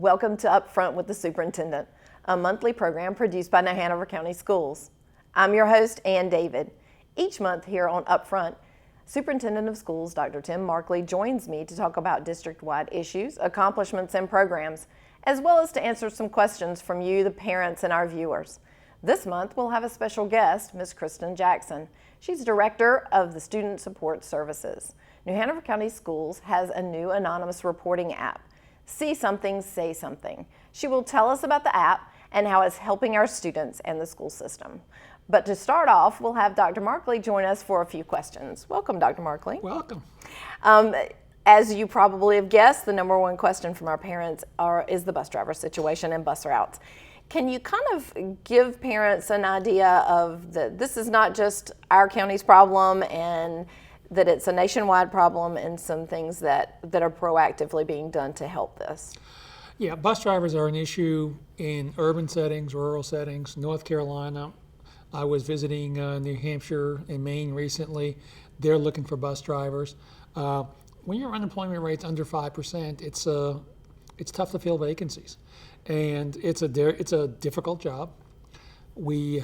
Welcome to UpFront with the Superintendent, a monthly program produced by the Hanover County Schools. I'm your host, Ann David. Each month here on UpFront, Superintendent of Schools Dr. Tim Markley joins me to talk about district-wide issues, accomplishments, and programs, as well as to answer some questions from you, the parents, and our viewers. This month, we'll have a special guest, Ms. Kristen Jackson. She's Director of the Student Support Services. New Hanover County Schools has a new anonymous reporting app. See Something, Say Something. She will tell us about the app and how it's helping our students and the school system. But to start off, we'll have Dr. Markley join us for a few questions. Welcome, Dr. Markley. Welcome. As you probably have guessed, the number one question from our parents is the bus driver situation and bus routes. Can you kind of give parents an idea of this is not just our county's problem and that it's a nationwide problem and some things that are proactively being done to help this? Yeah, bus drivers are an issue in urban settings, rural settings, North Carolina. I was visiting New Hampshire and Maine recently. They're looking for bus drivers. When your unemployment rate's under 5%, it's tough to fill vacancies, and it's a difficult job. We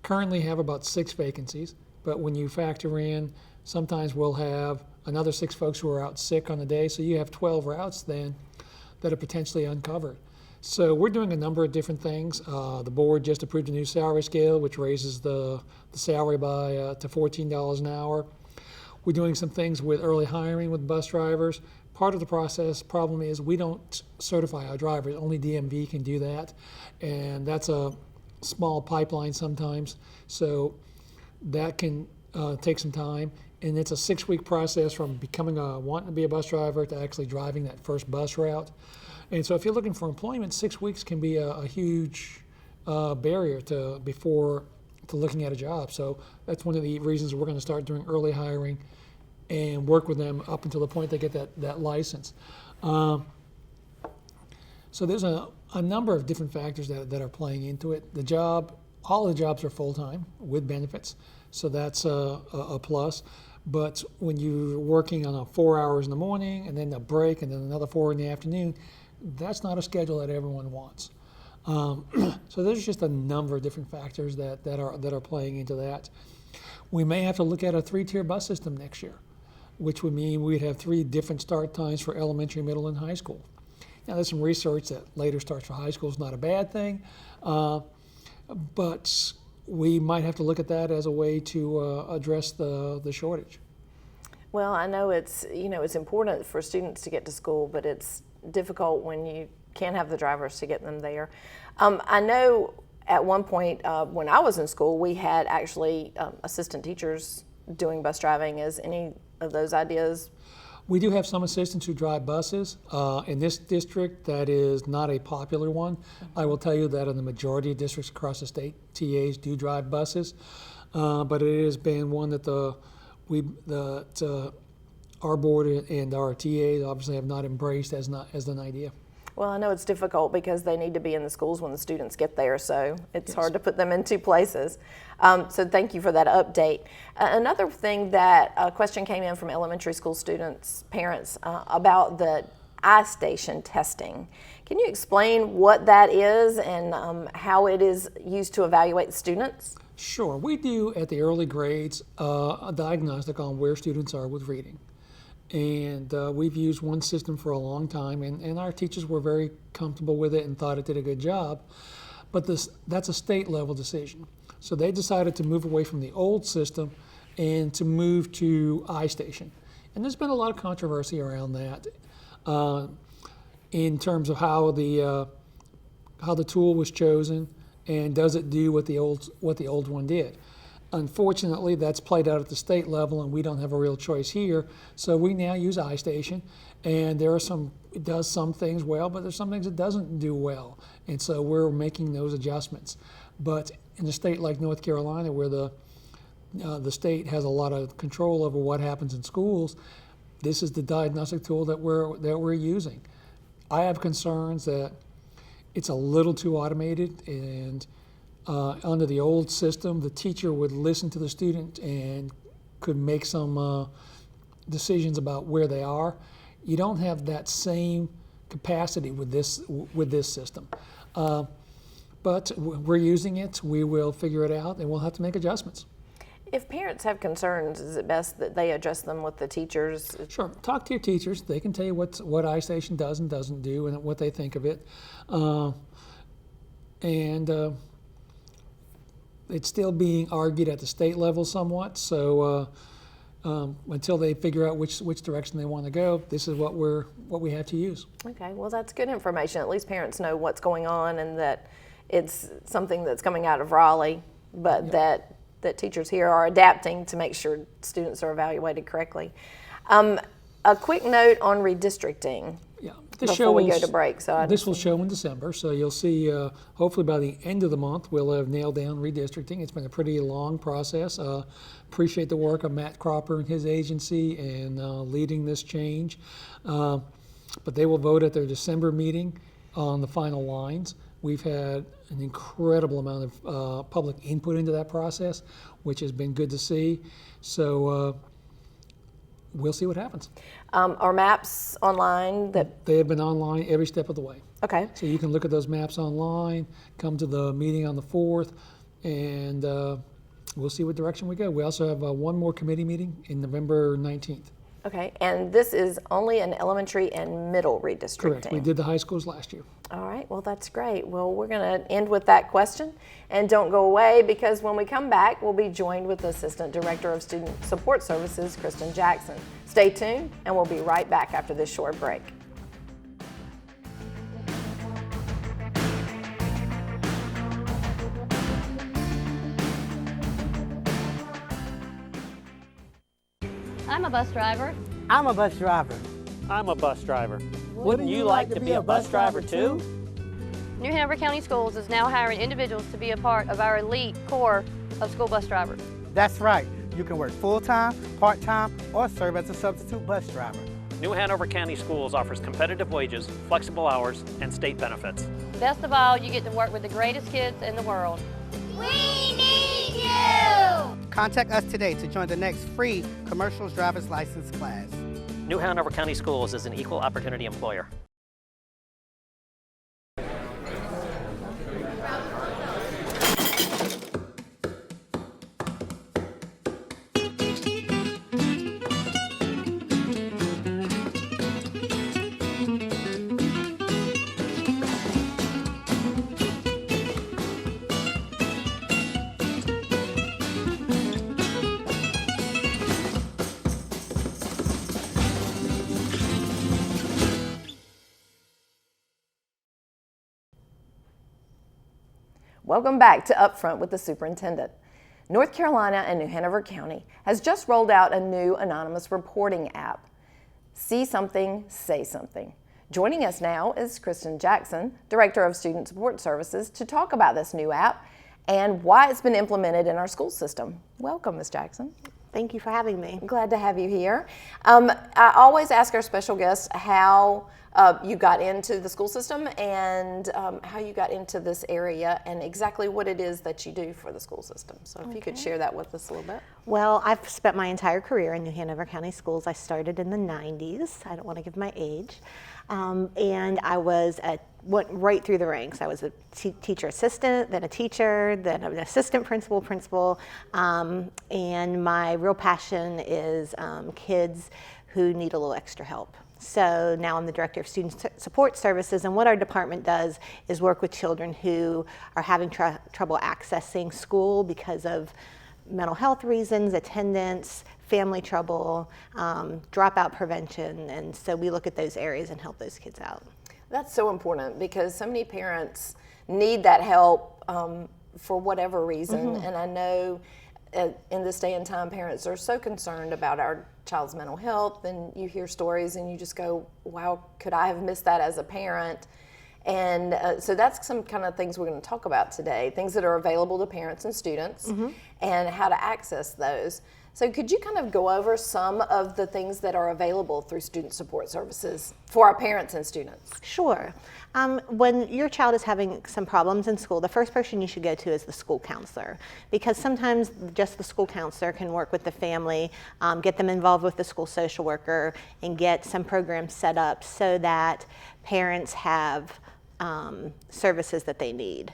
currently have about 6 vacancies, but when you factor in, sometimes we'll have another 6 folks who are out sick on the day, so you have 12 routes then that are potentially uncovered. So we're doing a number of different things. The board just approved a new salary scale, which raises the salary by to $14 an hour. We're doing some things with early hiring with bus drivers. Part of the problem is we don't certify our drivers. Only DMV can do that, and that's a small pipeline sometimes. So that can take some time, and it's a 6-week process from wanting to be a bus driver to actually driving that first bus route. And so if you're looking for employment, 6 weeks can be a huge barrier to looking at a job. So that's one of the reasons we're going to start doing early hiring and work with them up until the point they get that license. So there's a number of different factors that are playing into it. All the jobs are full-time with benefits, so that's a plus. But when you're working on 4 hours in the morning and then a break and then another 4 in the afternoon, that's not a schedule that everyone wants. So there's just a number of different factors that are playing into that. We may have to look at a 3-tier bus system next year, which would mean we'd have 3 different start times for elementary, middle, and high school. Now there's some research that later starts for high school is not a bad thing, but we might have to look at that as a way to address the shortage. Well, I know it's important for students to get to school, but it's difficult when you can't have the drivers to get them there. I know at one point when I was in school, we had actually assistant teachers doing bus driving. Is any of those ideas? We do have some assistants who drive buses. In this district, that is not a popular one. I will tell you that in the majority of districts across the state, TAs do drive buses, but it has been one that our board and our TAs obviously have not embraced as an idea. Well, I know it's difficult because they need to be in the schools when the students get there, so it's hard to put them in 2 places. So thank you for that update. Another thing that a question came in from elementary school students, parents, about the iStation testing. Can you explain what that is and how it is used to evaluate the students? Sure. We do at the early grades a diagnostic on where students are with reading. And we've used one system for a long time, and our teachers were very comfortable with it and thought it did a good job. But that's a state level decision. So they decided to move away from the old system and to move to iStation. And there's been a lot of controversy around that in terms of how the tool was chosen and does it do what the old one did. Unfortunately, that's played out at the state level, and we don't have a real choice here. So we now use iStation, and it does some things well, but there's some things it doesn't do well. And so we're making those adjustments. But in a state like North Carolina, where the state has a lot of control over what happens in schools, this is the diagnostic tool that we're using. I have concerns that it's a little too automated, and under the old system, the teacher would listen to the student and could make some decisions about where they are. You don't have that same capacity with this system. But we're using it. We will figure it out, and we'll have to make adjustments. If parents have concerns, is it best that they address them with the teachers? Sure. Talk to your teachers. They can tell you what iStation does and doesn't do and what they think of it. It's still being argued at the state level somewhat. So until they figure out which direction they want to go, this is what we have to use. Okay. Well, that's good information. At least parents know what's going on and that it's something that's coming out of Raleigh, but that teachers here are adapting to make sure students are evaluated correctly. A quick note on redistricting. Yeah. Before we go to break. This will show in December, so you'll see, hopefully by the end of the month, we'll have nailed down redistricting. It's been a pretty long process. Appreciate the work of Matt Cropper and his agency and leading this change. But they will vote at their December meeting on the final lines. We've had an incredible amount of public input into that process, which has been good to see. So we'll see what happens. Are maps online? They have been online every step of the way. Okay. So you can look at those maps online, come to the meeting on the 4th, and we'll see what direction we go. We also have one more committee meeting in November 19th. Okay, and this is only an elementary and middle redistricting. Correct. We did the high schools last year. All right, well, that's great. Well, we're going to end with that question. And don't go away, because when we come back, we'll be joined with Assistant Director of Student Support Services, Kristen Jackson. Stay tuned, and we'll be right back after this short break. I'm a bus driver. I'm a bus driver. I'm a bus driver. Wouldn't you like to be a bus driver too? New Hanover County Schools is now hiring individuals to be a part of our elite core of school bus drivers. That's right. You can work full-time, part-time, or serve as a substitute bus driver. New Hanover County Schools offers competitive wages, flexible hours, and state benefits. Best of all, you get to work with the greatest kids in the world. We need you! Contact us today to join the next free commercial driver's license class. New Hanover County Schools is an equal opportunity employer. Welcome back to UpFront with the Superintendent. North Carolina and New Hanover County has just rolled out a new anonymous reporting app. See something, say something. Joining us now is Kristen Jackson, Director of Student Support Services, to talk about this new app and why it's been implemented in our school system. Welcome, Ms. Jackson. Thank you for having me. Glad to have you here. I always ask our special guests how you got into the school system and how you got into this area and exactly what it is that you do for the school system. So if you could share that with us a little bit. Well, I've spent my entire career in New Hanover County Schools. I started in the 90s. I don't want to give my age. And I went right through the ranks. I was a teacher assistant, then a teacher, then an assistant principal. And my real passion is kids who need a little extra help. So now I'm the Director of Student Support Services, and what our department does is work with children who are having trouble accessing school because of mental health reasons, attendance, family trouble, dropout prevention, and so we look at those areas and help those kids out. That's so important because so many parents need that help for whatever reason, and I know in this day and time, parents are so concerned about our child's mental health, and you hear stories and you just go, wow, could I have missed that as a parent? And so that's some kind of things we're going to talk about today, things that are available to parents and students and how to access those. So could you kind of go over some of the things that are available through student support services for our parents and students? Sure. When your child is having some problems in school, the first person you should go to is the school counselor, because sometimes just the school counselor can work with the family, get them involved with the school social worker, and get some programs set up so that parents have services that they need.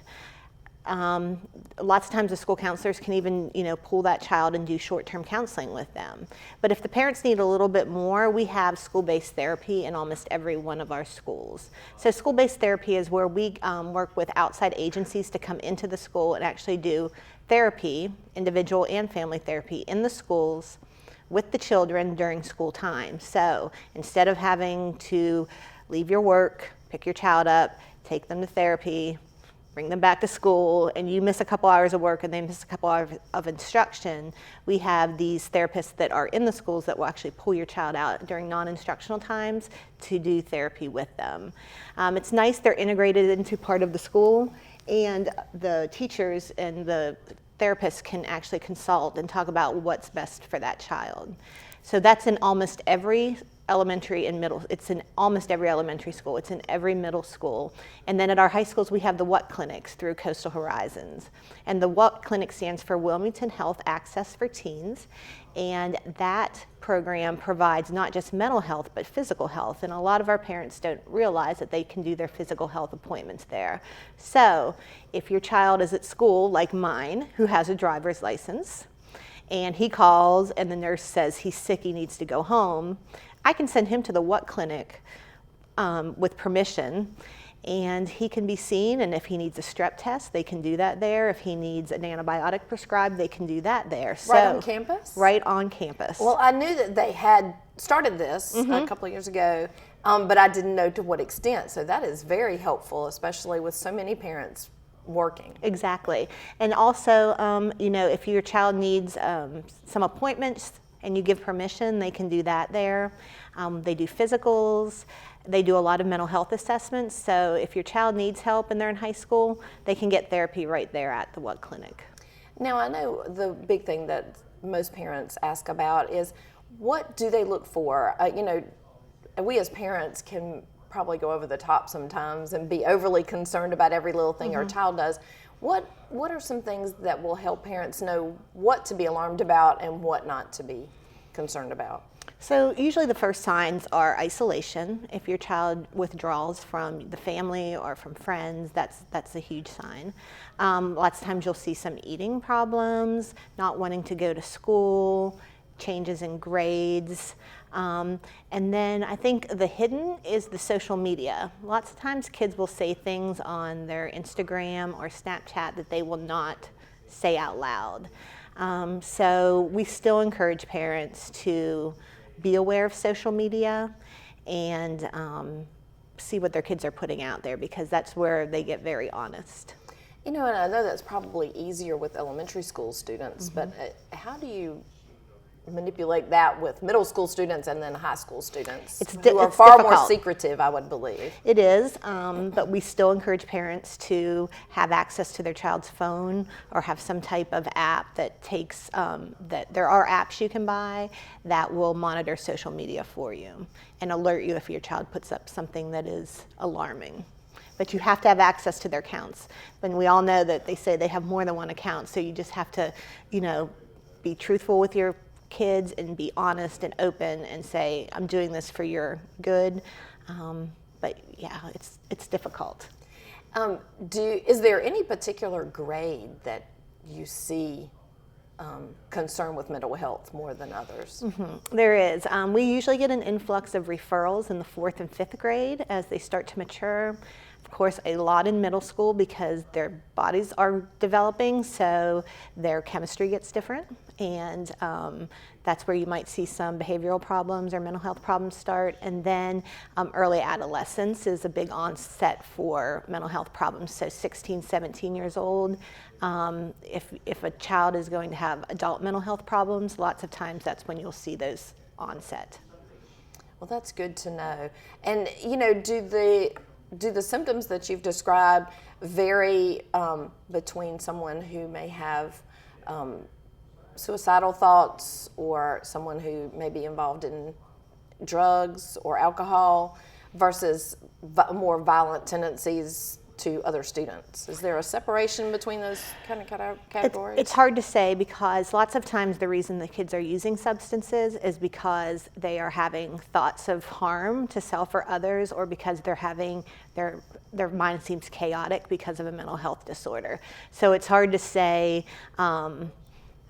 Lots of times the school counselors can even, pull that child and do short-term counseling with them. But if the parents need a little bit more, we have school-based therapy in almost every one of our schools. So school-based therapy is where we work with outside agencies to come into the school and actually do therapy, individual and family therapy in the schools with the children during school time. So instead of having to leave your work, pick your child up, take them to therapy, bring them back to school, and you miss a couple hours of work and they miss a couple hours of instruction, we have these therapists that are in the schools that will actually pull your child out during non-instructional times to do therapy with them. It's nice they're integrated into part of the school, and the teachers and the therapists can actually consult and talk about what's best for that child. So that's in almost every elementary and middle. It's in almost every elementary school. It's in every middle school. And then at our high schools, we have the WHAT clinics through Coastal Horizons. And the WHAT clinic stands for Wilmington Health Access for Teens. And that program provides not just mental health, but physical health. And a lot of our parents don't realize that they can do their physical health appointments there. So if your child is at school, like mine, who has a driver's license, and he calls and the nurse says he's sick, he needs to go home, I can send him to the WHAT clinic with permission, and he can be seen, and if he needs a strep test, they can do that there. If he needs an antibiotic prescribed, they can do that there. Right on campus? Right on campus. Well, I knew that they had started this a couple of years ago, but I didn't know to what extent. So that is very helpful, especially with so many parents working. Exactly. And also, if your child needs some appointments and you give permission, they can do that there. They do physicals. They do a lot of mental health assessments. So if your child needs help and they're in high school, they can get therapy right there at the WHAT clinic. Now, I know the big thing that most parents ask about is, what do they look for? We as parents can probably go over the top sometimes and be overly concerned about every little thing our child does. What are some things that will help parents know what to be alarmed about and what not to be concerned about? So usually the first signs are isolation. If your child withdraws from the family or from friends, that's a huge sign. Lots of times you'll see some eating problems, not wanting to go to school, changes in grades. And then I think the hidden is the social media. Lots of times kids will say things on their Instagram or Snapchat that they will not say out loud. So we still encourage parents to be aware of social media and see what their kids are putting out there, because that's where they get very honest. And I know that's probably easier with elementary school students, but how do you manipulate that with middle school students and then high school students who are far more secretive, I would believe? It is, but we still encourage parents to have access to their child's phone or have some type of app that takes, that there are apps you can buy that will monitor social media for you and alert you if your child puts up something that is alarming. But you have to have access to their accounts. And we all know that they say they have more than one account, so you just have to, be truthful with your kids and be honest and open and say, I'm doing this for your good. But yeah, it's difficult. Is there any particular grade that you see concern with mental health more than others? There is. We usually get an influx of referrals in the 4th and 5th grade as they start to mature. Of course, a lot in middle school because their bodies are developing, so their chemistry gets different. And that's where you might see some behavioral problems or mental health problems start. And then early adolescence is a big onset for mental health problems. So 16, 17 years old, if a child is going to have adult mental health problems, lots of times that's when you'll see those onset. Well, that's good to know. And, do the symptoms that you've described vary between someone who may have suicidal thoughts or someone who may be involved in drugs or alcohol versus more violent tendencies to other students? Is there a separation between those kind of categories? It's hard to say, because lots of times the reason the kids are using substances is because they are having thoughts of harm to self or others, or because they're having their mind seems chaotic because of a mental health disorder. So it's hard to say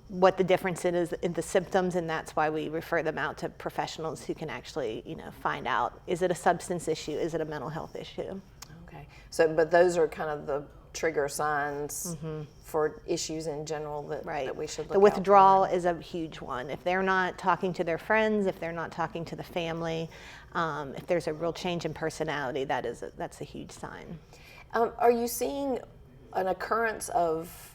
what the difference is in the symptoms, and that's why we refer them out to professionals who can actually, find out, is it a substance issue, is it a mental health issue? Okay, so but those are kind of the trigger signs for issues in general that we should look The withdrawal is a huge one. If they're not talking to their friends, if they're not talking to the family, if there's a real change in personality, that's a huge sign. Are you seeing an occurrence of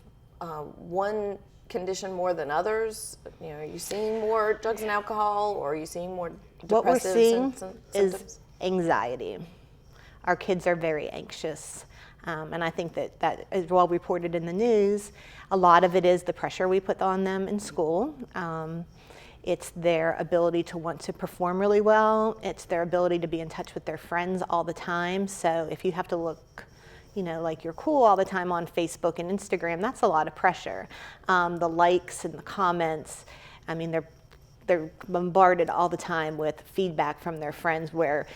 one condition more than others? Are you seeing more drugs and alcohol, or are you seeing more depressive What we're seeing symptoms? is anxiety. Our kids are very anxious. And I think that is well reported in the news. A lot of it is the pressure we put on them in school. It's their ability to want to perform really well. It's their ability to be in touch with their friends all the time. So if you have to look like you're cool all the time on Facebook and Instagram, that's a lot of pressure. The likes and the comments, they're bombarded all the time with feedback from their friends where,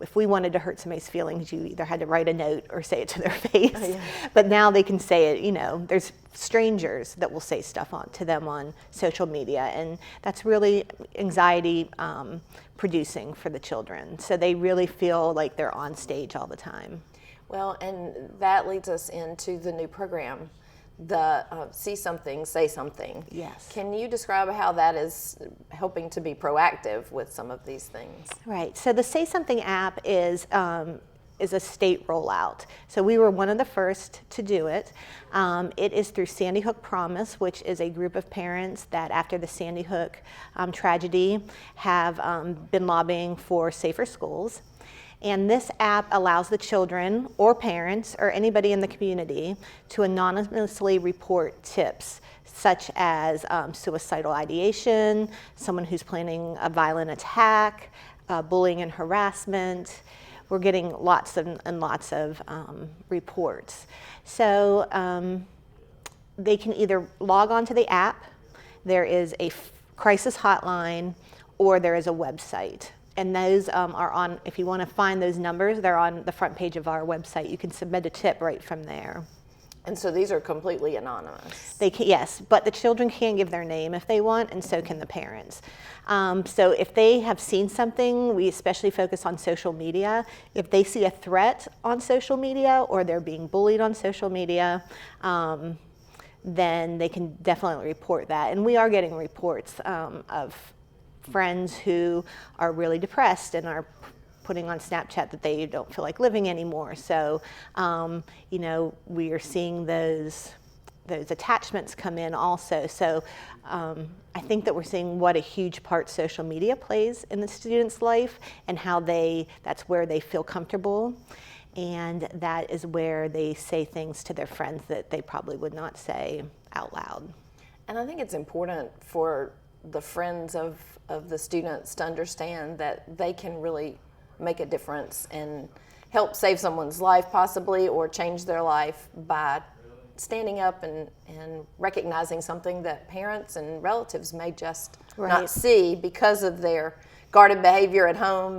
if we wanted to hurt somebody's feelings, you either had to write a note or say it to their face. Oh, yeah. But now they can say it, there's strangers that will say stuff to them on social media, and that's really anxiety producing for the children. So they really feel like they're on stage all the time. Well, and that leads us into the new program, the See Something, Say Something. Yes. Can you describe how that is helping to be proactive with some of these things? Right. So the Say Something app is a state rollout. So we were one of the first to do it. It is through Sandy Hook Promise, which is a group of parents that after the Sandy Hook tragedy have been lobbying for safer schools. And this app allows the children or parents or anybody in the community to anonymously report tips such as suicidal ideation, someone who's planning a violent attack, bullying and harassment. We're getting lots and lots of reports. So they can either log on to the app, there is a crisis hotline, or there is a website. And those are on, if you want to find those numbers, they're on the front page of our website. You can submit a tip right from there. And so these are completely anonymous? Yes, but the children can give their name if they want, and so can the parents. So if they have seen something, we especially focus on social media. If they see a threat on social media or they're being bullied on social media, then they can definitely report that. And we are getting reports of friends who are really depressed and are putting on Snapchat that they don't feel like living anymore. So, we are seeing those attachments come in also. So I think that we're seeing what a huge part social media plays in the student's life, and how that's where they feel comfortable. And that is where they say things to their friends that they probably would not say out loud. And I think it's important for the friends of the students to understand that they can really make a difference and help save someone's life possibly, or change their life by standing up and recognizing something that parents and relatives may just not see because of their guarded behavior at home.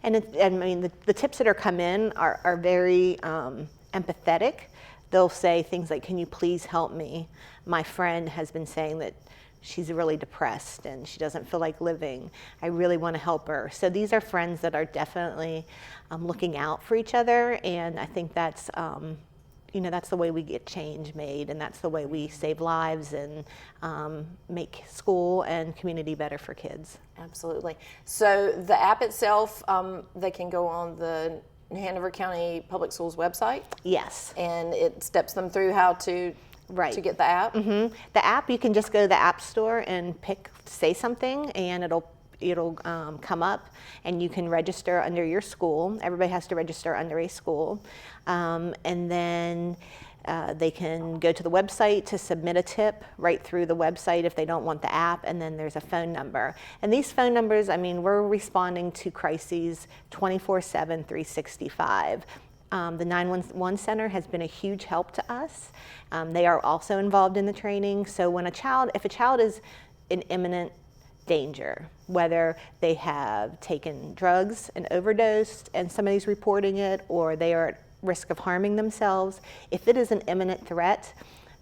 The tips that are come in are very empathetic. They'll say things like, "Can you please help me? My friend has been saying that she's really depressed and she doesn't feel like living. I really want to help her." So these are friends that are definitely looking out for each other, and I think that's that's the way we get change made, and that's the way we save lives and make school and community better for kids. Absolutely. So the app itself, they can go on the Hanover County Public Schools website? Yes. And it steps them through how to get the app? Mm-hmm. The app, you can just go to the App Store and pick Say Something, and it'll come up, and you can register under your school. Everybody has to register under a school, and then they can go to the website to submit a tip right through the website if they don't want the app, and then there's a phone number. And these phone numbers, I mean, we're responding to crises 24/7, 365. The 911 center has been a huge help to us. They are also involved in the training. So when if a child is in imminent danger, whether they have taken drugs and overdosed and somebody's reporting it, or they are at risk of harming themselves, if it is an imminent threat,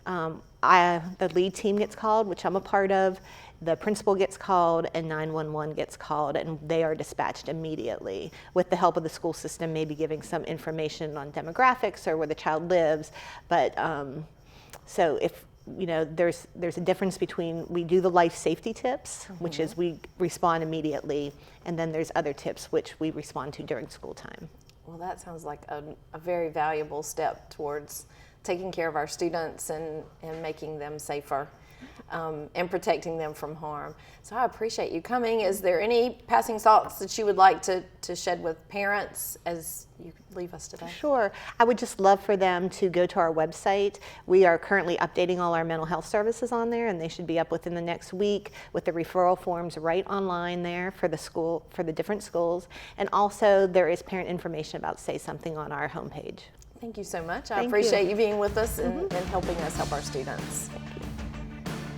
the lead team gets called, which I'm a part of, the principal gets called, and 911 gets called, and they are dispatched immediately with the help of the school system, maybe giving some information on demographics or where the child lives. But so if there's a difference between, we do the life safety tips, which is we respond immediately, and then there's other tips which we respond to during school time. Well, that sounds like a very valuable step towards taking care of our students and making them safer and protecting them from harm. So I appreciate you coming. Is there any passing thoughts that you would like to shed with parents as you leave us today? Sure. I would just love for them to go to our website. We are currently updating all our mental health services on there, and they should be up within the next week with the referral forms right online there for the different schools. And also there is parent information about Say Something on our homepage. Thank you so much. I Thank appreciate you being with us and helping us help our students.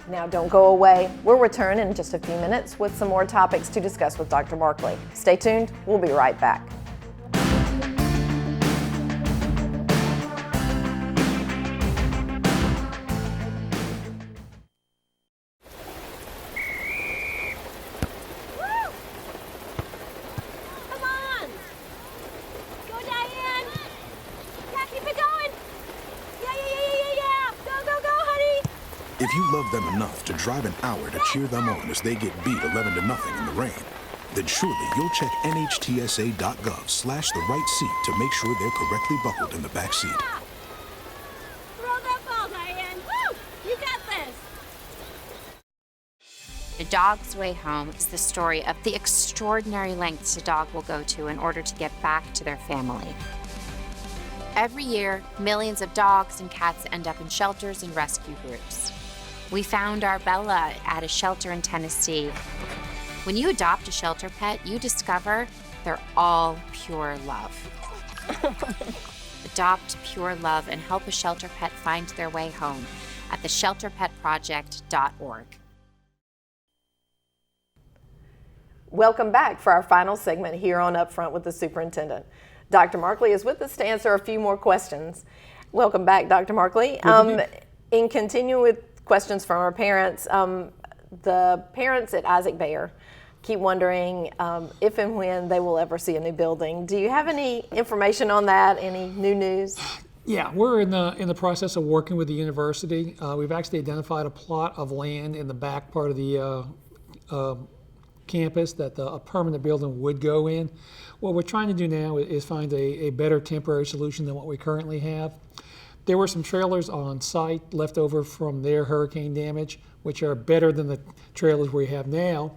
Now don't go away. We'll return in just a few minutes with some more topics to discuss with Dr. Markley. Stay tuned. We'll be right back. Come on! Go, Diane! Yeah, keep it going! Yeah! Go, honey! If you love them enough to drive an hour to cheer them on as they get beat 11-0 in the rain, then surely you'll check nhtsa.gov/the right seat to make sure they're correctly buckled in the back seat. Throw that ball, Diane! Woo! You got this! A Dog's Way Home is the story of the extraordinary lengths a dog will go to in order to get back to their family. Every year, millions of dogs and cats end up in shelters and rescue groups. We found our Bella at a shelter in Tennessee. When you adopt a shelter pet, you discover they're all pure love. Adopt pure love and help a shelter pet find their way home at theshelterpetproject.org. Welcome back for our final segment here on Upfront with the Superintendent. Dr. Markley is with us to answer a few more questions. Welcome back, Dr. Markley. In continuing with questions from our parents, the parents at Isaac Bayer keep wondering if and when they will ever see a new building. Do you have any information on that? Any new news? Yeah, we're in the process of working with the university. We've actually identified a plot of land in the back part of the campus that a permanent building would go in. What we're trying to do now is find a better temporary solution than what we currently have. There were some trailers on site left over from their hurricane damage, which are better than the trailers we have now,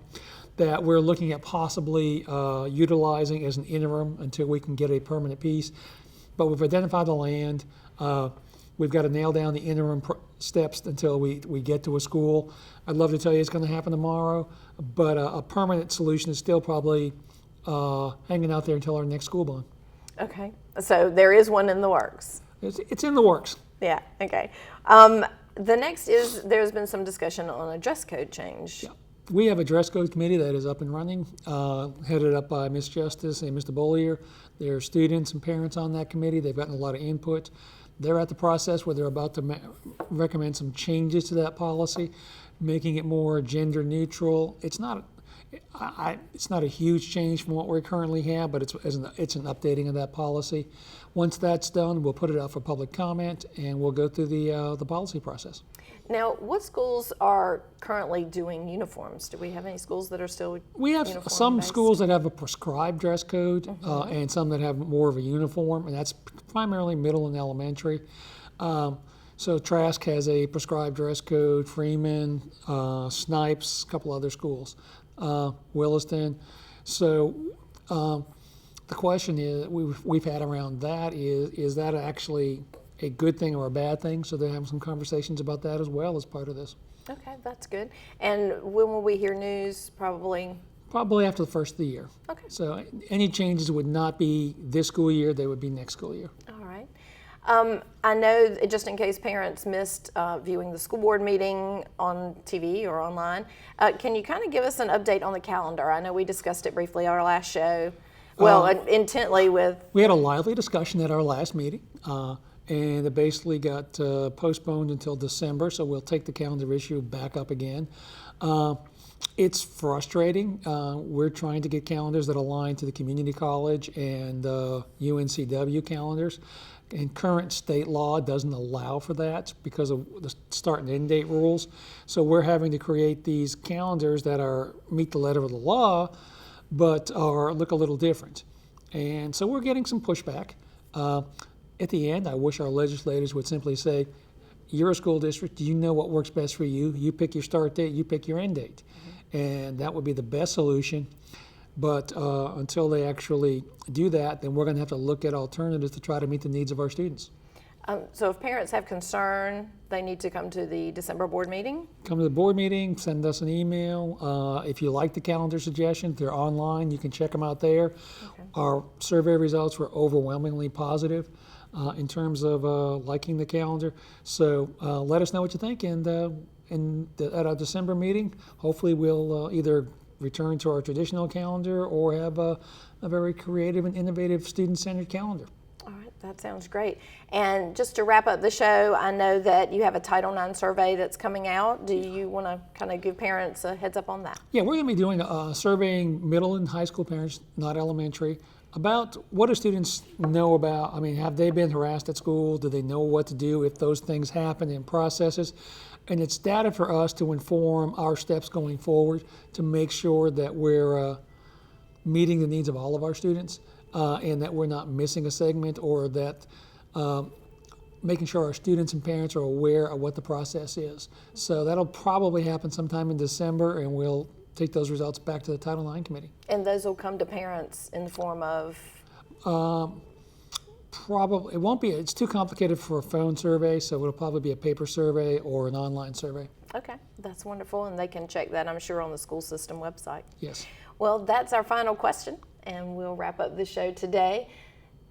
that we're looking at possibly utilizing as an interim until we can get a permanent piece. But we've identified the land. We've got to nail down the interim steps until we get to a school. I'd love to tell you it's going to happen tomorrow, but a permanent solution is still probably hanging out there until our next school bond. Okay, so there is one in the works. It's in the works. Yeah, okay. The next is there's been some discussion on a dress code change. Yeah. We have a dress code committee that is up and running, headed up by Ms. Justice and Mr. Bollier. There are students and parents on that committee. They've gotten a lot of input. They're at the process where they're about to recommend some changes to that policy, making it more gender neutral. It's not a huge change from what we currently have, but it's an updating of that policy. Once that's done, we'll put it out for public comment, and we'll go through the policy process. Now, what schools are currently doing uniforms? Do we have any schools that are still We have uniform some based? schools that have a prescribed dress code, and some that have more of a uniform, and that's primarily middle and elementary. So Trask has a prescribed dress code, Freeman, Snipes, a couple other schools. Williston. So the question is we've had around that is that actually a good thing or a bad thing? So they're having some conversations about that as well as part of this. Okay, that's good. And when will we hear news? Probably after the first of the year. Okay. So any changes would not be this school year, they would be next school year. All right. I know, just in case parents missed viewing the school board meeting on TV or online, can you kind of give us an update on the calendar? I know we discussed it briefly on our last show, intently with... We had a lively discussion at our last meeting, and it basically got postponed until December, so we'll take the calendar issue back up again. It's frustrating. We're trying to get calendars that align to the community college and UNCW calendars. And current state law doesn't allow for that because of the start and end date rules. So we're having to create these calendars that meet the letter of the law, but look a little different. And so we're getting some pushback. At the end, I wish our legislators would simply say, you're a school district, you know what works best for you. You pick your start date, you pick your end date. And that would be the best solution. But until they actually do that, then we're going to have to look at alternatives to try to meet the needs of our students. So if parents have concern, they need to come to the December board meeting? Come to the board meeting, send us an email. If you like the calendar suggestions, they're online. You can check them out there. Okay. Our survey results were overwhelmingly positive in terms of liking the calendar. So let us know what you think. And at our December meeting, hopefully we'll either return to our traditional calendar or have a very creative and innovative student-centered calendar. All right, that sounds great. And just to wrap up the show, I know that you have a Title IX survey that's coming out. Do you want to kind of give parents a heads up on that? Yeah, we're going to be doing surveying middle and high school parents, not elementary, about what do students know about, have they been harassed at school? Do they know what to do if those things happen in processes? And it's data for us to inform our steps going forward to make sure that we're meeting the needs of all of our students and that we're not missing a segment, or that making sure our students and parents are aware of what the process is. So that'll probably happen sometime in December, and we'll take those results back to the Title IX committee. And those will come to parents in the form of? Probably, it won't be, it's too complicated for a phone survey, so it'll probably be a paper survey or an online survey. Okay, that's wonderful, and they can check that, I'm sure, on the school system website. Yes. Well, that's our final question, and we'll wrap up the show today.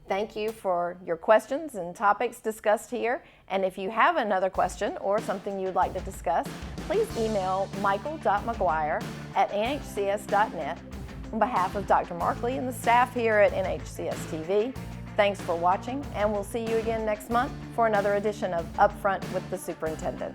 Thank you for your questions and topics discussed here. And if you have another question or something you'd like to discuss, please email michael.mcguire@nhcs.net. On behalf of Dr. Markley and the staff here at NHCS TV, thanks for watching, and we'll see you again next month for another edition of UpFront with the Superintendent.